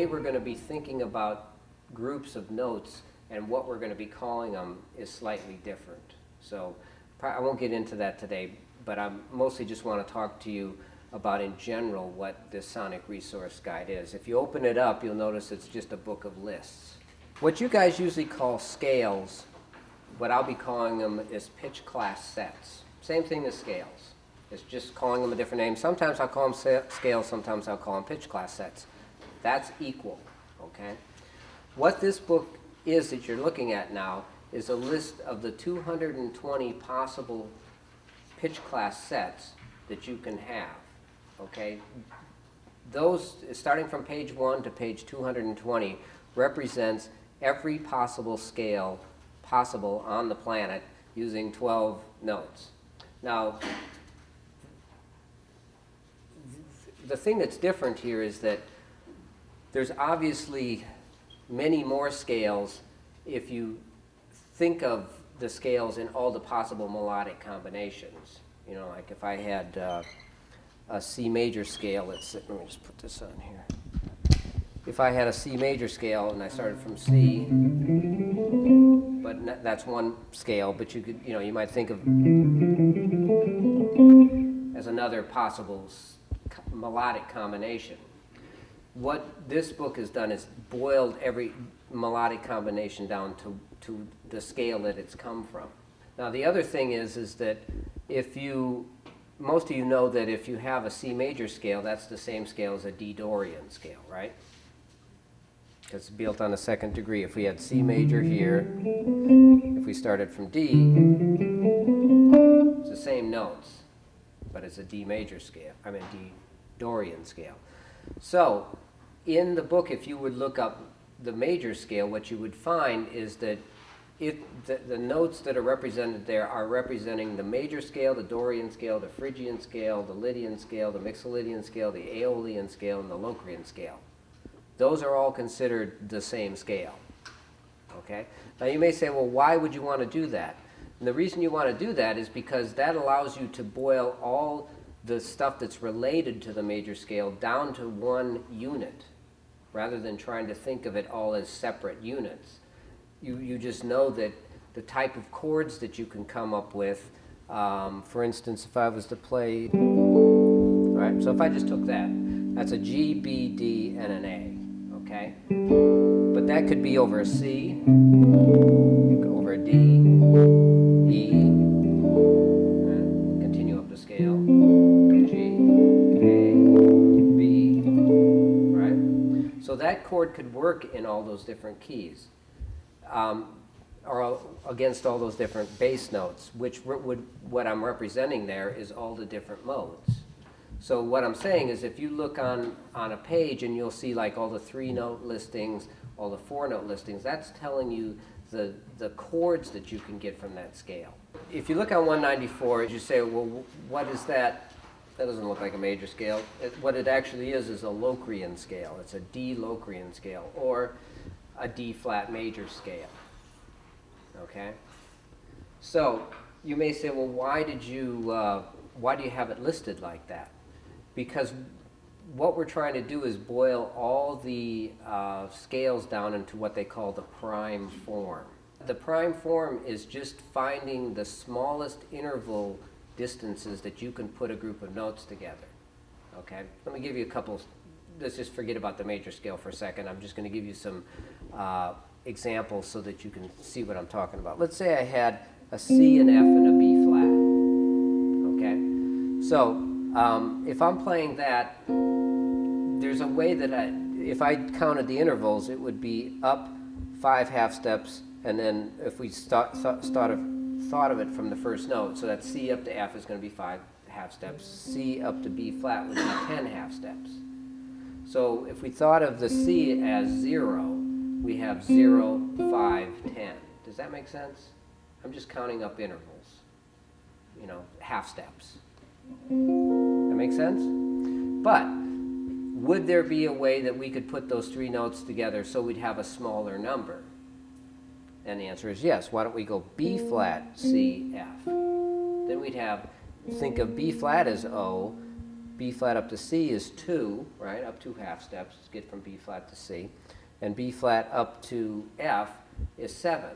way we're going to be thinking about groups of notes and what we're going to be calling them is slightly different. So I won't get into that today, but I mostly just want to talk to you about in general what this Sonic Resource Guide is. If you open it up, you'll notice it's just a book of lists. What you guys usually call scales, what I'll be calling them is pitch class sets. Same thing as scales. It's just calling them a different name. Sometimes I'll call them scales, sometimes I'll call them pitch class sets. That's equal, okay? What this book is that you're looking at now is a list of the 220 possible pitch class sets that you can have, okay? Those, starting from page 1 to page 220, represents every possible scale possible on the planet using 12 notes. Now, the thing that's different here is that there's obviously many more scales if you think of the scales in all the possible melodic combinations. You know, like if I had a C major scale, let me just put this on here. If I had a C major scale and I started from C, but that's one scale, but you could, you know, you might think of as another possible melodic combination. What this book has done is boiled every melodic combination down to the scale that it's come from. Now the other thing is that if you, most of you know that if you have a C major scale, that's the same scale as a D Dorian scale, right? Because it's built on the second degree. If we had C major here, if we started from D, it's the same notes, but it's a D major scale, I mean D Dorian scale. So in the book, if you would look up the major scale, what you would find is that the notes that are represented there are representing the major scale, the Dorian scale, the Phrygian scale, the Lydian scale, the Mixolydian scale, the Aeolian scale, and the Locrian scale. Those are all considered the same scale. Okay? Now you may say, well, why would you want to do that? And the reason you want to do that is because that allows you to boil all the stuff that's related to the major scale down to one unit, rather than trying to think of it all as separate units. You just know that the type of chords that you can come up with, for instance, if I was to play, all right, so if I just took that, that's a G, B, D, and an A, okay? But that could be over a C, over a D, E, and continue up the scale, G, A, B, right? So that chord could work in all those different keys. Or against all those different bass notes, which what I'm representing there is all the different modes. So what I'm saying is if you look on a page and you'll see like all the 3-note listings, all the 4-note listings, that's telling you the chords that you can get from that scale. If you look on 194, you say, well, what is that? That doesn't look like a major scale. What it actually is a Locrian scale. It's a D Locrian scale, or a D flat major scale, okay? So you may say, well, why do you have it listed like that? Because what we're trying to do is boil all the scales down into what they call the prime form. The prime form is just finding the smallest interval distances that you can put a group of notes together, okay? Let me give you a couple. Let's just forget about the major scale for a second. I'm just going to give you some examples so that you can see what I'm talking about. Let's say I had a C, an F, and a B flat. Okay? So if I'm playing that, there's a way that if I counted the intervals, it would be up 5 half steps, and then if we thought of it from the first note, so that C up to F is going to be 5 half steps. C up to B flat would be 10 half steps. So if we thought of the C as 0, we have 0, 5, 10. Does that make sense? I'm just counting up intervals, you know, half steps. That make sense? But would there be a way that we could put those 3 notes together so we'd have a smaller number? And the answer is yes. Why don't we go B flat, C, F? Then we'd have, think of B flat as O, B B flat up to C is 2, right? Up 2 half steps to get from B flat to C. And B flat up to F is 7.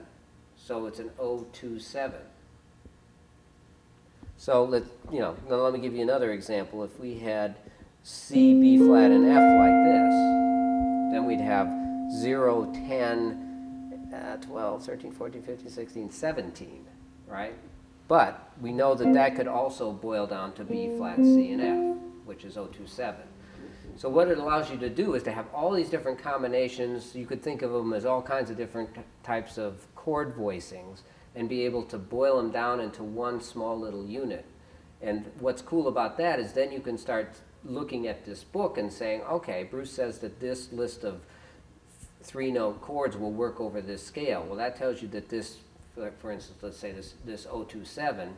So it's an O27. So now let me give you another example. If we had C, B flat, and F like this, then we'd have 0, 10, 12, 13, 14, 15, 16, 17, right? But we know that that could also boil down to B flat, C, and F, which is O27. So what it allows you to do is to have all these different combinations. You could think of them as all kinds of different types of chord voicings and be able to boil them down into one small little unit. And what's cool about that is then you can start looking at this book and saying, okay, Bruce says that this list of 3-note chords will work over this scale. Well, that tells you that this, for instance, let's say this O27,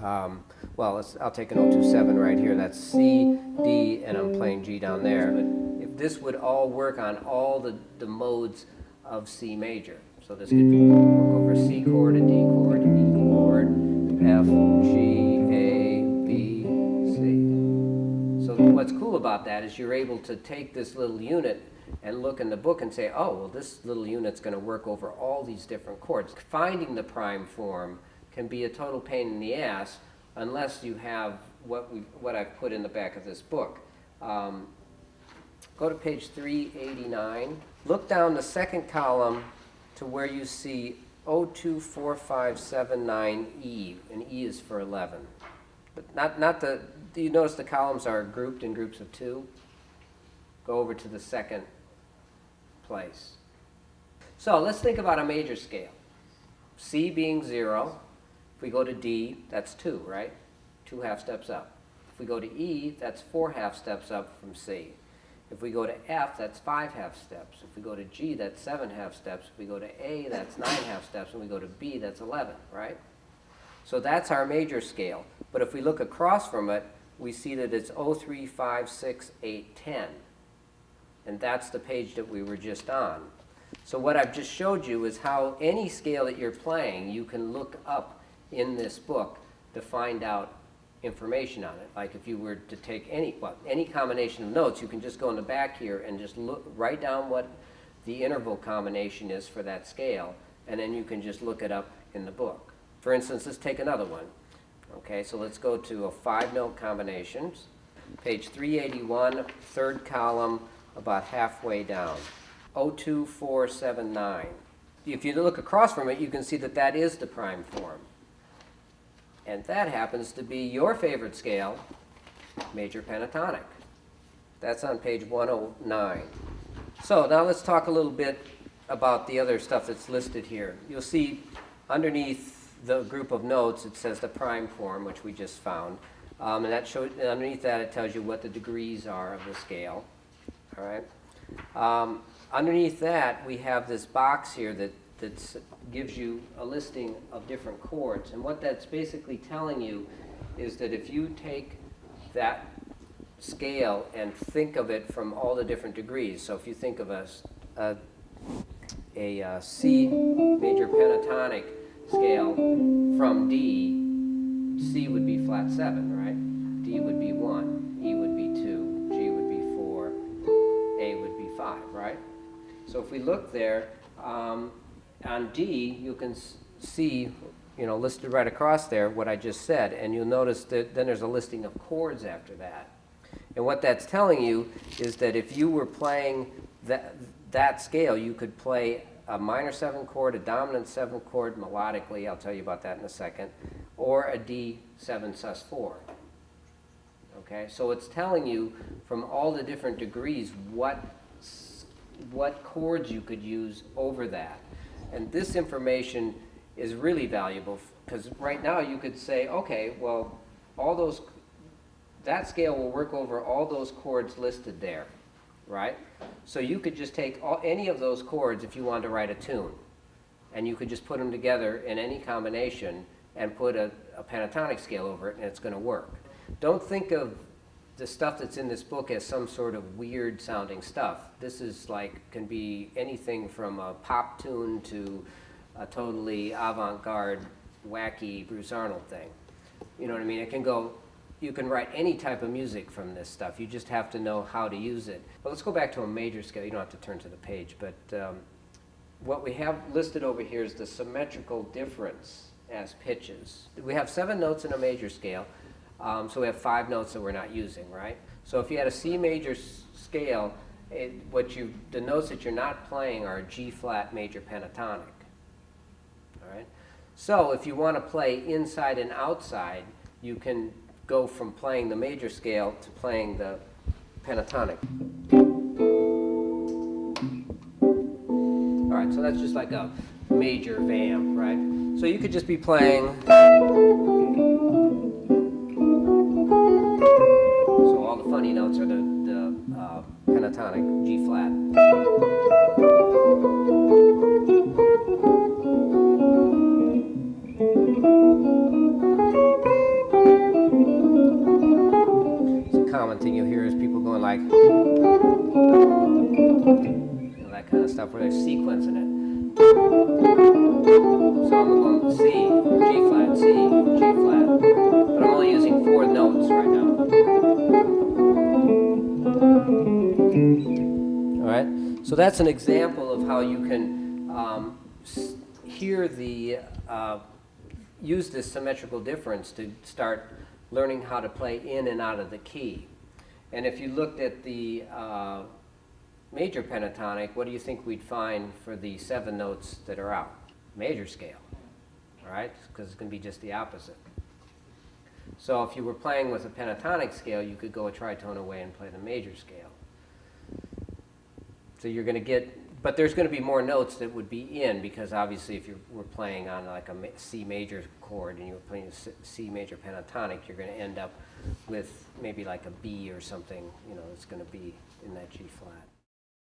I'll take an O27 right here. That's C, D, and I'm playing G down there. But if this would all work on all the modes of C major. So this could work over C chord, a D chord, E chord, F, G, A, B, C. So what's cool about that is you're able to take this little unit and look in the book and say, oh, well, this little unit's going to work over all these different chords. Finding the prime form can be a total pain in the ass unless you have what I've put in the back of this book. Go to page 389. Look down the second column to where you see O24579E, and E is for 11. But not the, do you notice the columns are grouped in groups of 2? Go over to the second place. So let's think about a major scale. C being 0. If we go to D, that's 2, right? 2 half steps up. If we go to E, that's 4 half steps up from C. If we go to F, that's 5 half steps. If we go to G, that's 7 half steps. If we go to A, that's 9 half steps. And we go to B, that's 11, right? So that's our major scale. But if we look across from it, we see that it's 0, 3, 5, 6, 8, 10. And that's the page that we were just on. So what I've just showed you is how any scale that you're playing, you can look up in this book to find out information on it. Like if you were to take any combination of notes, you can just go in the back here and just write down what the interval combination is for that scale, and then you can just look it up in the book. For instance, let's take another one. Okay, so let's go to a 5-note combinations. Page 381, third column, about halfway down. 02479. If you look across from it, you can see that that is the prime form. And that happens to be your favorite scale, major pentatonic. That's on page 109. So now let's talk a little bit about the other stuff that's listed here. You'll see underneath the group of notes, it says the prime form, which we just found. And underneath that, it tells you what the degrees are of the scale. All right. Underneath that, we have this box here that gives you a listing of different chords. And what that's basically telling you is that if you take that scale and think of it from all the different degrees, so if you think of a C major pentatonic scale from D, C would be flat 7, right? D would be 1, E would be 2, G would be 4, A would be 5, right? So if we look there, on D, you can see, listed right across there what I just said, and you'll notice that then there's a listing of chords after that. And what that's telling you is that if you were playing that scale, you could play a minor 7 chord, a dominant 7 chord melodically, I'll tell you about that in a second, or a D7 sus4. Okay, so it's telling you from all the different degrees what chords you could use over that. And this information is really valuable because right now you could say, okay, well, that scale will work over all those chords listed there, right? So you could just take any of those chords if you wanted to write a tune, and you could just put them together in any combination and put a pentatonic scale over it, and it's going to work. Don't think of the stuff that's in this book as some sort of weird sounding stuff. This is can be anything from a pop tune to a totally avant-garde, wacky Bruce Arnold thing. You know what I mean? It can go you can write any type of music from this stuff. You just have to know how to use it. But let's go back to a major scale. You don't have to turn to the page, but what we have listed over here is the symmetrical difference as pitches. We have 7 notes in a major scale, so we have 5 notes that we're not using, right? So if you had a C major scale, the notes that you're not playing are a G flat major pentatonic. All right. So if you want to play inside and outside, you can go from playing the major scale to playing the pentatonic. All right, so that's just like a major vamp, right? So you could just be playing. So all the funny notes are the pentatonic, G flat. Common thing you'll hear is people going like, that kind of stuff where they're sequencing it. So I'm going C, G flat, C, G flat, but I'm only using 4 notes right now. All right, so that's an example of how you can hear use this symmetrical difference to start learning how to play in and out of the key. And if you looked at the major pentatonic, what do you think we'd find for the 7 notes that are out? Major scale, all right? Because it's going to be just the opposite. So if you were playing with a pentatonic scale, you could go a tritone away and play the major scale. So you're going to get, but there's going to be more notes that would be in, because obviously if you were playing on like a C major chord and you were playing a C major pentatonic, you're going to end up with maybe like a B or something, you know, it's going to be in that G flat.